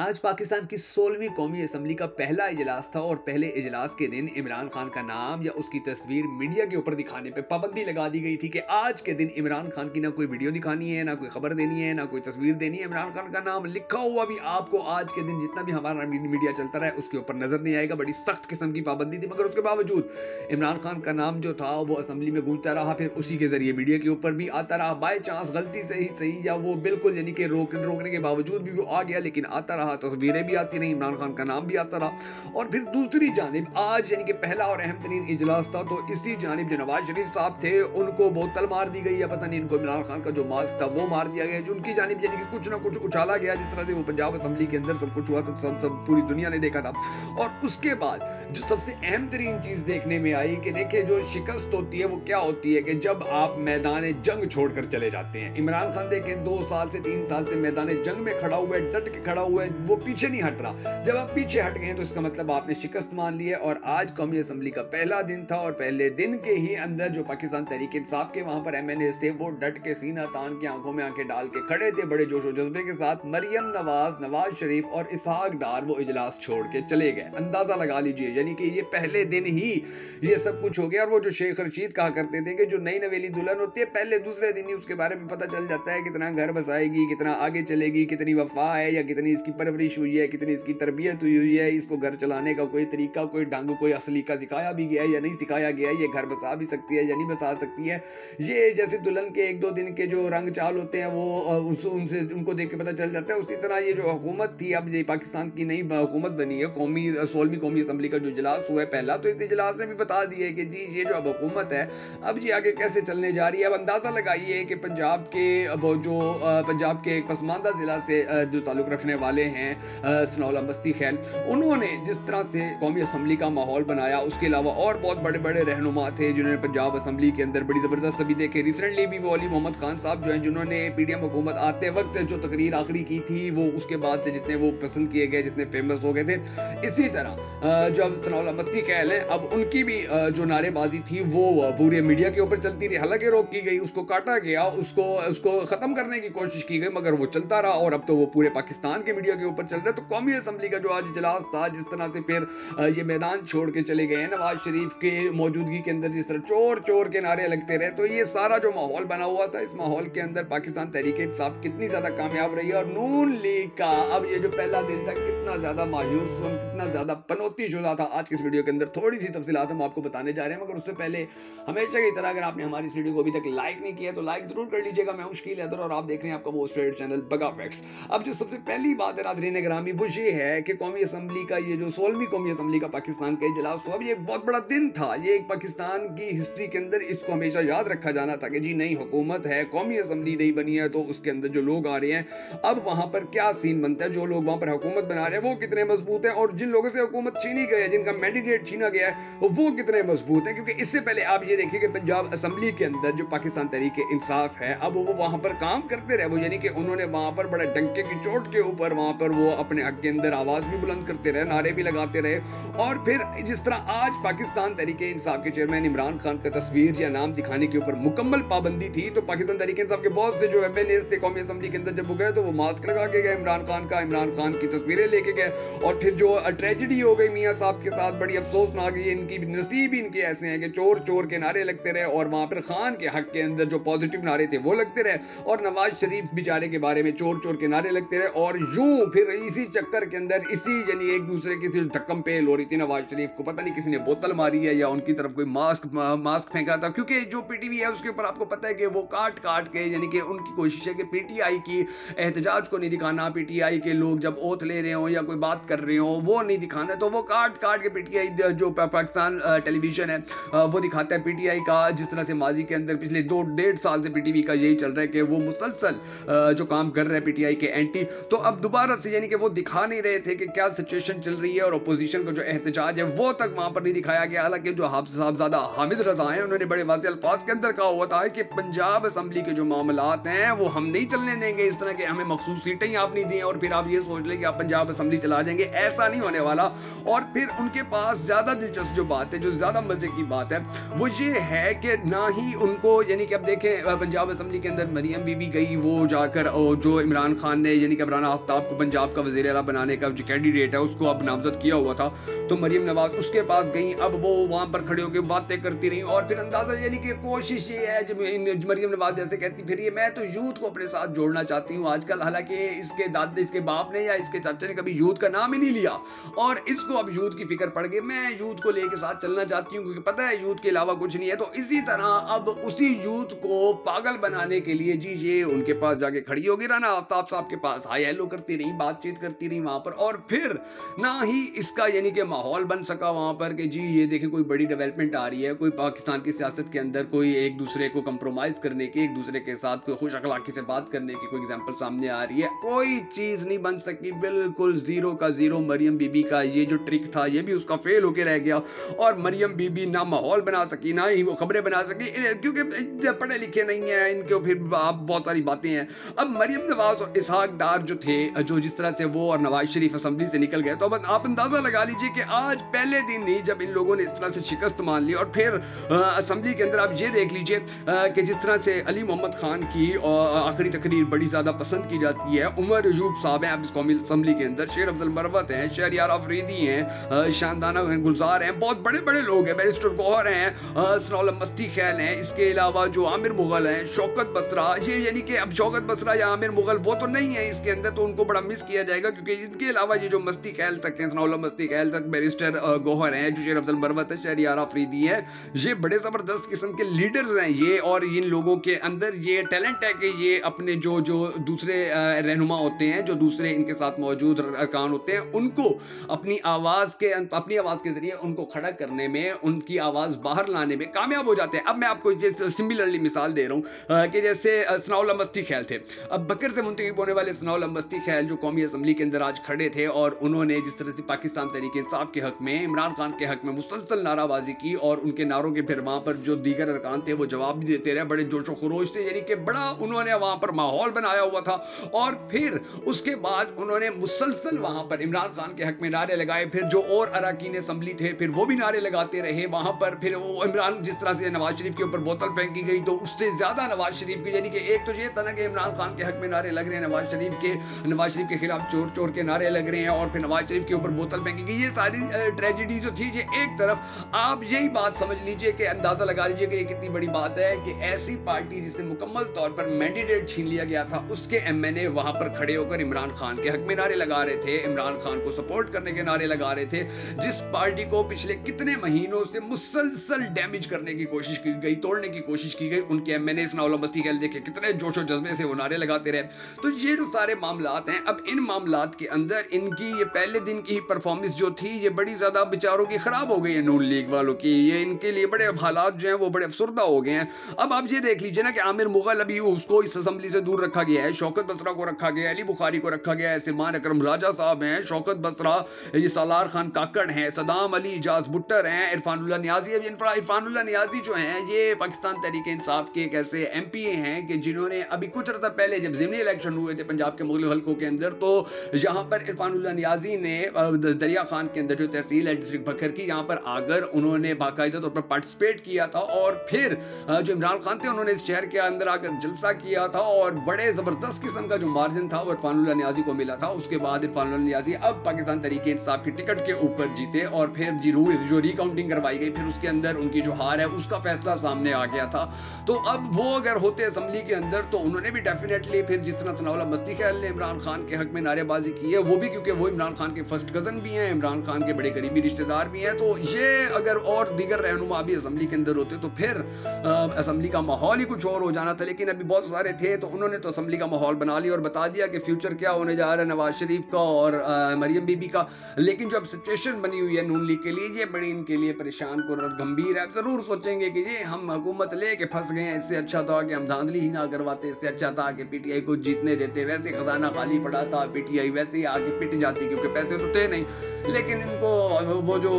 आज पाकिस्तान की 16वीं कौमी असम्बली का पहला इजलास था और पहले इजलास के दिन इमरान खान का नाम या उसकी तस्वीर मीडिया के ऊपर दिखाने पे पाबंदी लगा दी गई थी कि आज के दिन इमरान खान की ना कोई वीडियो दिखानी है, ना कोई खबर देनी है, ना कोई तस्वीर देनी है। इमरान खान का नाम लिखा हुआ भी आपको आज के दिन जितना भी हमारा मीडिया चलता रहा है उसके ऊपर नजर नहीं आएगा। बड़ी सख्त किस्म की पाबंदी थी, मगर उसके बावजूद इमरान खान का नाम जो था वो असम्बली में गूंजता रहा, फिर उसी के जरिए मीडिया के ऊपर भी आता रहा। बाय चांस गलती से ही सही या वो बिल्कुल यानी कि रोकने के बावजूद भी वो आ गया, लेकिन आता रहा, तस्वीरें भी आती रही, इमरान खान का नाम भी आता रहा। और फिर दूसरी जानिब आज यानी कि पहला और अहम तरीन इजलास था, तो इसी जानिब जो नवाज शरीफ साहब थे उनको बोतल मार दी गई, या पता नहीं इनको इमरान खान का जो मास्क था वो मार दिया गया, जो उनकी जानिब यानी कि कुछ ना कुछ उछाला गया। जिस तरह से वो पंजाब असम्बली के अंदर सब कुछ हुआ तो सब पूरी दुनिया ने देखा था। और उसके बाद जो सबसे अहम तरीन चीज देखने में आई कि देखिए जो शिकस्त होती है वो क्या होती है कि जब आप मैदान जंग छोड़कर चले जाते हैं। इमरान खान देखें 2 साल से 3 साल से मैदान जंग में खड़ा हुआ है, डट के खड़ा हुआ है, वो पीछे नहीं हट रहा। जब आप पीछे हट गए तो इसका मतलब आपने शिकस्त मान ली है। और आज कौमी असम्बली का पहला दिन था और पहले दिन के ही अंदर जो पाकिस्तान तहरीक इंसाफ के वहां पर MNAs थे वो डट के सीना तान के आंखों में आंखें डाल के खड़े थे, बड़े जोशो जज्बे के साथ। मरियम नवाज, नवाज शरीफ और इसहाक डार वो इजलास छोड़ के चले गए। अंदाजा लगा लीजिए, यानी कि ये पहले दिन ही ये सब कुछ हो गया। और वो जो शेख रशीद कहा करते थे कि जो नई नवेली दुल्हन होती है पहले दूसरे दिन ही उसके बारे में पता चल जाता है, कितना घर बसाएगी, कितना आगे चलेगी, कितनी वफा है या कितनी इसकी परवरिश हुई है, कितनी इसकी तरबियत हुई है, इसको घर चलाने का कोई तरीका, कोई ढंग, कोई असलीका सिखाया भी गया है या नहीं सिखाया गया है, ये घर बसा भी सकती है या नहीं बसा सकती है। ये जैसे दुल्हन के 1-2 दिन के जो रंग चाल होते हैं वो उनसे उनको देख के पता चल जाता है। उसी तरह ये जो हुकूमत थी, अब ये पाकिस्तान की नई हुकूमत बनी है, 16वीं कौमी असम्बली का जो इजलास हुआ है पहला, तो इस इजलास में भी बता दिया है कि जी ये जो अब हुकूमत है अब जी आगे कैसे चलने जा रही है। अब अंदाजा लगाइए कि पंजाब के एक पसमानदा जिला से जो ताल्लुक रखने वाले हैं सनौला मस्ती खैल, उन्होंने जिस तरह से कौमी असम्बली का माहौल बनाया, उसके अलावा और बहुत बड़े बड़े रहनुमा थे जिन्होंने पंजाब असम्बली के अंदर बड़ी जबरदस्त अभी देखे। रिसेंटली भी वो अली मोहम्मद खान साहब जो हैं जिन्होंने PDM हुकूमत आते वक्त जो तकरीर आखिरी की थी वो उसके बाद से जितने वो पसंद किए गए, जितने फेमस हो गए थे। इसी तरह जब सनौला मस्ती खैल है अब उनकी भी जो नारेबाजी थी वो पूरे मीडिया के ऊपर चलती रही, हालांकि रोक की गई, उसको काटा गया, उसको खत्म करने की कोशिश की गई, मगर वो चलता रहा और अब तो वो पूरे पाकिस्तान के मीडिया के ऊपर चल रहा है। तो कौमी असम्बली का जो आज इजलास था, जिस तरह से फिर ये मैदान छोड़ के चले गए हैं नवाज शरीफ के मौजूदगी के अंदर, जिस तरह चोर चोर के नारे लगते रहे, तो ये सारा जो माहौल बना हुआ था, इस माहौल के अंदर पाकिस्तान तहरीक इंसाफ कितनी ज्यादा कामयाब रही है। और नून लीग का अब ये जो पहला दिन था कितना ज्यादा मायूस, कितना ज्यादा पनौती शुदा था, आज की इस वीडियो के अंदर थोड़ी सी तफसीलात हम आपको बताने जा रहे हैं। मगर उससे पहले हमेशा की तरह अगर आपने हमारी इस वीडियो को अभी तक लाइक नहीं किया तो लाइक जरूर कर लीजिएगा। मैं मुश्किल हैदर और आप देख रहे हैं आपका मोस्ट फेवरेट चैनल बगा फैक्ट्स। अब जो सबसे पहली बात है नाज़रीन ग्रामी वो ये है कि कौमी असम्बली का ये जो 16वीं कौमी असम्बली का पाकिस्तान का इजलास हुआ, ये बहुत बड़ा दिन था। ये एक पाकिस्तान की हिस्ट्री के अंदर इसको हमेशा याद रखा जाना था कि जी नई हुकूमत है, कौमी असम्बली नहीं बनी है, तो उसके अंदर जो लोग आ रहे हैं अब वहां पर क्या सीन बनता है, जो लोग वहां पर हुकूमत बना रहे हैं वो कितने मजबूत हैं, और जिन लोगों से हुकूमत छीनी गई है, जिनका मैंडेट छीना गया है, वो कितने मजबूत हैं। क्योंकि इससे पहले आप ये देखिए कि पंजाब असम्बली के अंदर जो पाकिस्तान तहरीक इंसाफ है अब वो वहां पर काम करते रहे, वो यानी कि उन्होंने वहां पर बड़े डंके की चोट के ऊपर वहां पर वो अपने हक के अंदर आवाज भी बुलंद करते रहे, नारे भी लगाते रहे। और फिर जिस तरह आज पाकिस्तान तहरीक इंसाफ के चेयरमैन इमरान खान का तस्वीर या नाम दिखाने के ऊपर मुकम्मल पाबंदी थी, तो पाकिस्तान तहरीक इंसाफ के बहुत से जो MNAs थे कौमी असम्बली के अंदर जब वो गए तो वो मास्क लगा के गए इमरान खान की तस्वीरें लेके गए। और फिर जो ट्रेजेडी हो गई मियां साहब के साथ, बड़ी अफसोसनाक, ये इनकी नसीब इनके ऐसे हैं कि चोर चोर के नारे लगते रहे और वहां पर खान के हक के अंदर जो पॉजिटिव नारे थे वो लगते रहे, और नवाज शरीफ बेचारे के बारे में चोर चोर के नारे लगते रहे। और यूं फिर इसी चक्कर के अंदर इसी यानी एक दूसरे की धक्कम पेल हो रही थी। नवाज शरीफ को पता नहीं किसी ने बोतल मारी है या उनकी तरफ कोई मास्क फेंका था, क्योंकि जो PTV है उसके ऊपर आपको पता है कि वो काट के यानी कि उनकी कोशिश है कि PTI की एहतजाज को नहीं दिखाना, PTI के लोग जब ओथ ले रहे हो या कोई बात कर रहे हो वो नहीं दिखाना, तो वो काट के PTI जो पाकिस्तान टेलीविजन है वो दिखाता है PTI का। जिस तरह से माजी के अंदर पिछले 2-1.5 साल से PTV का यही चल रहा है कि वो मुसलसल जो काम कर रहे हैं PTI के एंटी, तो अब दोबारा से यानी कि वो दिखा नहीं रहे थे कि क्या सिचुएशन चल रही है, और अपोजिशन का जो एहतजाज है वो तक वहां पर नहीं दिखाया गया। हालांकि जो साहबजादा हामिद रजा हैं उन्होंने बड़े वाज़ेह अल्फाज के अंदर कहा हुआ था कि पंजाब असम्बली के जो मामलात हैं वो हम नहीं चलने देंगे, इस तरह के हमें मखसूस सीटें ही आप नहीं दी हैं और फिर आप ये सोच लें कि आप पंजाब असम्बली चला जाएंगे, ऐसा नहीं होने वाला। और फिर उनके पास ज्यादा दिलचस्प जो बात है, जो ज्यादा मजे की बात है, वो ये है कि ना ही उनको यानी कि अब देखें पंजाब असम्बली के अंदर मरियम बीबी गई, वो जाकर जो इमरान खान ने यानी कि इमरान आफ्ताब को पंजाब का वज़ीर आला बनाने का जो कैंडिडेट है उसको अब नामजद किया हुआ था, तो मरियम नवाज उसके पास गई। अब वो वहां पर खड़े होकर बातें करती रही और फिर अंदाजा यानी कि कोशिश ये है जब मरियम नवाज जैसे कहती फिर ये मैं तो यूथ को अपने साथ जोड़ना चाहती हूँ आजकल, हालांकि इसके दादे इसके बाप ने या इसके चाचा ने कभी यूथ का नाम ही नहीं लिया और इसको अब यूथ की फिक्र पड़ गई, मैं यूथ को लेके साथ चलना चाहती हूँ क्योंकि पता है यूथ के अलावा कुछ नहीं है। तो इसी तरह अब उसी यूथ को पागल बनाने के लिए जी ये उनके पास जाके खड़ी होगी, राना आफ्ताब साहब के पास हाई हेलो करती रही, बातचीत करती रही वहां पर, और फिर ना ही इसका यानी कि माहौल बन सका वहां पर कि जी ये देखें कोई बड़ी डेवलपमेंट आ रही है, कोई पाकिस्तान की सियासत के अंदर कोई एक दूसरे को कंप्रोमाइज करने की, एक दूसरे के साथ कोई खुश अखलाकी से बात करने की कोई एग्जांपल सामने आ रही है, कोई चीज नहीं बन सकी, बिल्कुल जीरो का जीरो। मरियम बीबी का ये जो ट्रिक था ये भी उसका फेल होके रह गया और मरियम बीबी ना माहौल बना सकी ना ही वो खबरें बना सकी क्योंकि पढ़े लिखे नहीं है इनके, फिर आप बहुत सारी बातें हैं। अब मरियम नवाज और इसहाक डार जो थे, जो जिस तरह से वो और नवाज शरीफ असेंबली से निकल गए, तो अब आप अंदाजा लगा लीजिए कि आज पहले दिन ही जब इन लोगों ने इस तरह से शिकस्त मान ली और फिर असेंबली के अंदर आप ये देख लीजिए कि जिस तरह से अली मोहम्मद खान की आखिरी तकरीर बड़ी ज्यादा पसंद की जाती है, उमर अयूब साहब हैं अब इस कौमी असेंबली के अंदर, शेर अफजल मरवत हैं, शहरियार अफरीदी हैं, शानदाना गुलजार हैं, बहुत बड़े बड़े लोग हैं, बैरिस्टर गौहर हैं, सनौलम मस्ती खैल हैं, इसके अलावा जो आमिर मुगल हैं, शौकत बसरा, ये यानी कि अब शौकत बसरा या आमिर मुगल वो तो नहीं है इसके अंदर, तो उनको बड़ा मिस किया जाएगा क्योंकि इनके अलावा ये जो मस्ती खैल तक हैं, सनौलम मस्ती खैल तक, बैरिस्टर गौहर हैं, जो शेर अफजल मरवत है, शहरियार अफरीदी है, ये बड़े जबरदस्त किस्म के लीडर्स हैं ये, और इन लोगों के अंदर ये टैलेंट है कि ये अपने जो जो दूसरे रहनुमा होते हैं, जो दूसरे इनके साथ मौजूद अरकान होते हैं, उनको अपनी आवाज के जरिए उनको खड़ा करने में, उनकी आवाज बाहर लाने में कामयाब हो जाते हैं। अब मैं आपको सिमिलरली मिसाल दे रहा हूं कि जैसे सनाउल मस्ती खैल थे, अब बकर से मुंतखब होने वाले सनाउल मस्ती खैल जो कौमी असेंबली के अंदर आज खड़े थे और उन्होंने जिस तरह से पाकिस्तान तहरीक इंसाफ के हक में, इमरान खान के हक में मुसलसल नाराबाजी की और उनके नारों के फिर वहां पर जो दीगर अरकान थे वो जवाब भी देते रहे बड़े जोशो खरोश से, यानी कि बड़ा उन्होंने वहां पर माहौल बनाया हुआ था और फिर उसके बाद उन्होंने मुसलसल वहां पर इमरान खान के हक में नारे लगाए, फिर जो और अरकान असेंबली थे फिर वो भी नारे लगाते रहे वहां पर, फिर वो इमरान जिस तरह से नवाज शरीफ के ऊपर बोतल फेंकी गई तो उससे ज्यादा नवाज शरीफ की, यानी कि एक तो ये था ना कि इमरान खान के हक में नारे लग रहे हैं, नवाज शरीफ के खिलाफ चोर चोर के नारे लग रहे हैं और फिर नवाज शरीफ के ऊपर बोतल फेंकी गई, ये सारी ट्रेजेडी जो थी ये एक तरफ। आप यही बात समझ लीजिए कि अंदाजा लगा लीजिए कि ये कितनी बड़ी बात है कि ऐसी पार्टी जिसे मुकम्मल तौर पर मैंडेट छीन लिया गया था उसके एमएनए वहां पर खड़े होकर इमरान खान के हक में नारे लगा रहे थे, इमरान खान को सपोर्ट करने के नारे लगा रहे थे, जिस पार्टी को पिछले कितने महीनों से मुसलसल डैमेज करने की कोशिश की गई, तोड़ने की कोशिश की गई, उनके एमएनए सनाउल्लाह मस्ती खैल देखे कितने जोशो जज्बे से वो नारे लगाते रहे। तो ये जो सारे मामलात हैं, अब इन मामलात के अंदर इनकी ये पहले दिन की ही परफॉर्मेंस जो थी ये बड़ी ज्यादा बेचारों की खराब हो गई है, नून लीग वालों की, ये इनके लिए बड़े हालात जो हैं वो बड़े अफसरदा हो गए हैं। अब आप ये देख लीजिए ना कि आमिर मुगल अभी उसको इस असेंबली से दूर रखा गया है, शौकत बसरा को रखा गया है, अली बुखारी को रखा गया है, सलमान अकरम राजा साहब हैं, शौकत बसरा, ये सालार खान काकड़ हैं, सदाम अली इजाज बुट्टर हैं, इरफानुल्लाह नियाजी। अब इरफानुल्लाह नियाजी जो हैं ये पाकिस्तान तहरीक इंसाफ के एक ऐसे एमपीए हैं कि जिन्होंने अभी कुछ अर्सा पहले जब ज़िमनी इलेक्शन हुए थे पंजाब के मुगल हल्कों के अंदर, तो यहाँ पर इरफानुल्लाह नियाजी ने दरिया खान के अंदर जो तहसील है डिस्ट्रिक्ट बखर की, यहाँ पर आकर उन्होंने बाकायदा तौर पर पार्टिसिपेट किया था और फिर जो इमरान खान थे उन्होंने इस शहर के अंदर आकर जलसा किया था और बड़े जबरदस्त किस्म का जो मार्जिन था वो इरफानुल्लाह नियाजी को मिला था। उसके बाद इरफानुल्लाह नियाजी अब पाकिस्तान तहरीक इंसाफ की टिकट के ऊपर जीते और फिर जो रिकाउंटिंग करवाई गई फिर उसके अंदर उनकी जो हार है उसका फैसला सामने आ गया था। तो अब वो अगर होते असेंबली के अंदर तो उन्होंने भी डेफिनेटली फिर जिस तरह सनाउल्लाह मस्ती खैल ने इमरान खान के हक में नारेबाजी की है, वो भी क्योंकि वो इमरान खान के फर्स्ट कजन भी हैं, इमरान खान के बड़े करीबी रिश्तेदार भी हैं, तो ये अगर और दीगर रहनुमा भी असेंबली के अंदर होते तो फिर असेंबली का माहौल ही कुछ और हो जाना था। लेकिन अभी बहुत सारे थे तो उन्होंने तो असेंबली का माहौल बना लिया और बता दिया कि फ्यूचर क्या होने जा रहा है नवाज शरीफ का और मरियम बीबी का। लेकिन जो अब सिचुएशन बनी हुई है नून लीग के लिए ये बड़ी इनके लिए परेशान और गंभीर है। अब जरूर सोचेंगे कि ये हम हुकूमत लेके फंस गए हैं, इससे अच्छा था कि हम धांधली ही ना करवाते, इससे अच्छा था कि पीटीआई को जीतने देते, वैसे खजाना खाली पड़ा था, पीटीआई वैसे ही आगे पिट जाती क्योंकि पैसे तो थे नहीं। लेकिन इनको वो जो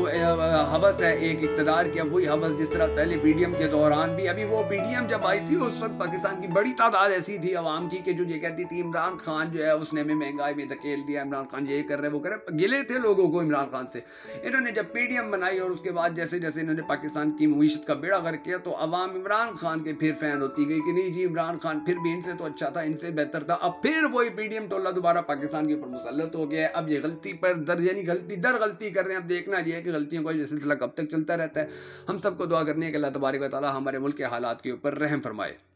हवस है एक इक़्तिदार की, अब वही हवस जिस तरह पहले पीडीएम के दौरान भी, अभी वो पीडीएम जब आई थी उस वक़्त पाकिस्तान की बड़ी तादाद ऐसी थी अवाम की कि जो ये कहती थी इमरान खान जो है उसने हमें महँगाई में धकेल दिया, इमरान खान ये कर रहे हैं, वो कर रहे हैं। गिले थे लोगों को इमरान खान से। इन्होंने जब पीडीएम बनाई और उसके बाद जैसे-जैसे इन्होंने पाकिस्तान की मईशत का बेड़ा गर्क किया, तो अवाम इमरान खान के फिर फ़ैन होती गई कि नहीं जी इमरान खान फिर भी इनसे तो अच्छा था, इनसे बेहतर था। अब फिर वही पीडीएम टोला दोबारा पाकिस्तान के ऊपर मुसल्लत हो गया है। अब ये गलती पर यानी गलती दर गलती कर रहे हैं। अब देखना ये है कि गलतियों का ये सिलसिला कब तक चलता रहता है। हम सबको दुआ करनी है कि अल्लाह तबारक व तआला हमारे मुल्क के हालात के ऊपर रहम फरमाए।